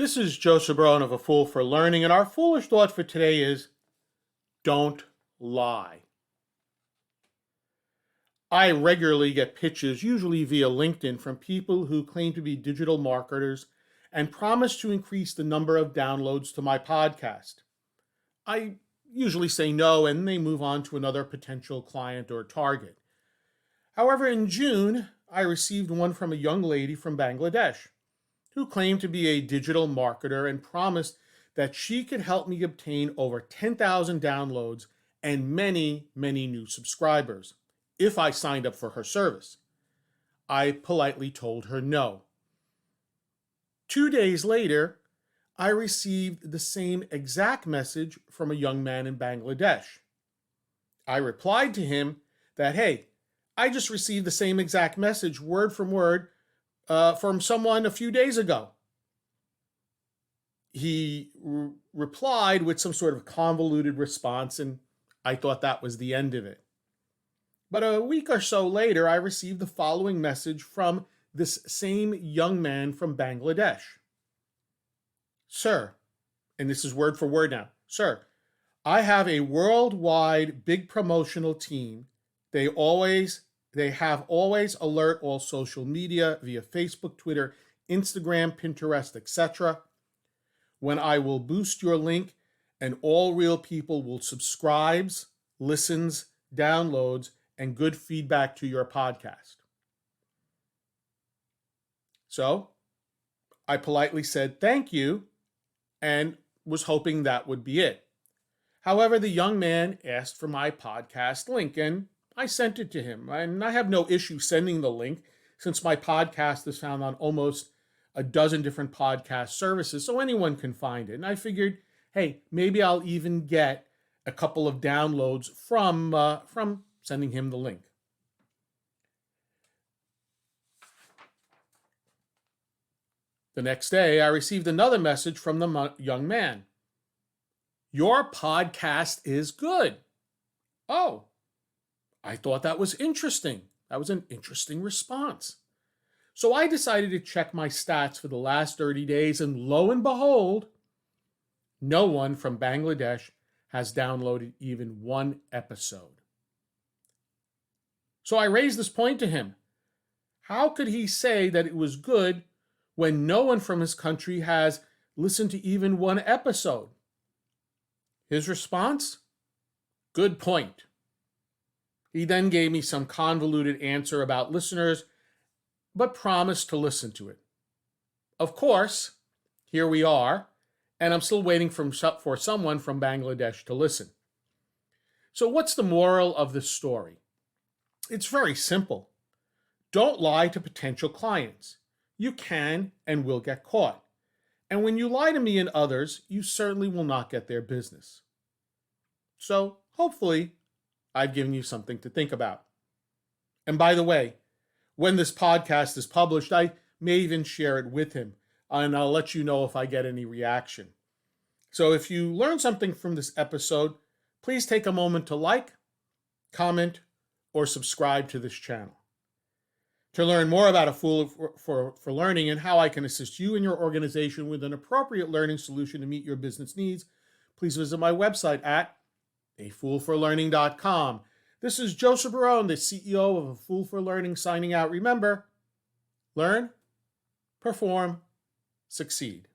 This is Joseph Brown of A Fool for Learning, and our foolish thought for today is don't lie. I regularly get pitches, usually via LinkedIn, from people who claim to be digital marketers and promise to increase the number of downloads to my podcast. I usually say no, and they move on to another potential client or target. However, in June, I received one from a young lady from Bangladesh who claimed to be a digital marketer and promised that she could help me obtain over 10,000 downloads and many, many new subscribers if I signed up for her service. I politely told her no. 2 days later, I received the same exact message from a young man in Bangladesh. I replied to him that, hey, I just received the same exact message, word from word, from someone a few days ago. He replied with some sort of convoluted response, and I thought that was the end of it. But a week or so later, I received the following message from this same young man from Bangladesh. Sir, and this is word for word now, sir, I have a worldwide big promotional team. They have always alert all social media via Facebook, Twitter, Instagram, Pinterest, etc. When I will boost your link and all real people will subscribes, listens, downloads, and good feedback to your podcast. So I politely said thank you and was hoping that would be it. However, the young man asked for my podcast link, and I sent it to him. And I have no issue sending the link since my podcast is found on almost a dozen different podcast services, so anyone can find it. And I figured, hey, maybe I'll even get a couple of downloads from sending him the link. The next day, I received another message from the young man. Your podcast is good. Oh, I thought that was interesting. That was an interesting response. So I decided to check my stats for the last 30 days, and lo and behold, no one from Bangladesh has downloaded even one episode. So I raised this point to him. How could he say that it was good when no one from his country has listened to even one episode? His response? Good point. He then gave me some convoluted answer about listeners, but promised to listen to it. Of course, here we are, and I'm still waiting for someone from Bangladesh to listen. So what's the moral of this story? It's very simple. Don't lie to potential clients. You can and will get caught. And when you lie to me and others, you certainly will not get their business. So hopefully, I've given you something to think about. And by the way, when this podcast is published, I may even share it with him, and I'll let you know if I get any reaction. So if you learn something from this episode, please take a moment to like, comment, or subscribe to this channel. To learn more about A Fool for Learning and how I can assist you and your organization with an appropriate learning solution to meet your business needs, please visit my website at afoolforlearning.com. This is Joseph Barone, the CEO of A Fool for Learning, signing out. Remember, learn, perform, succeed.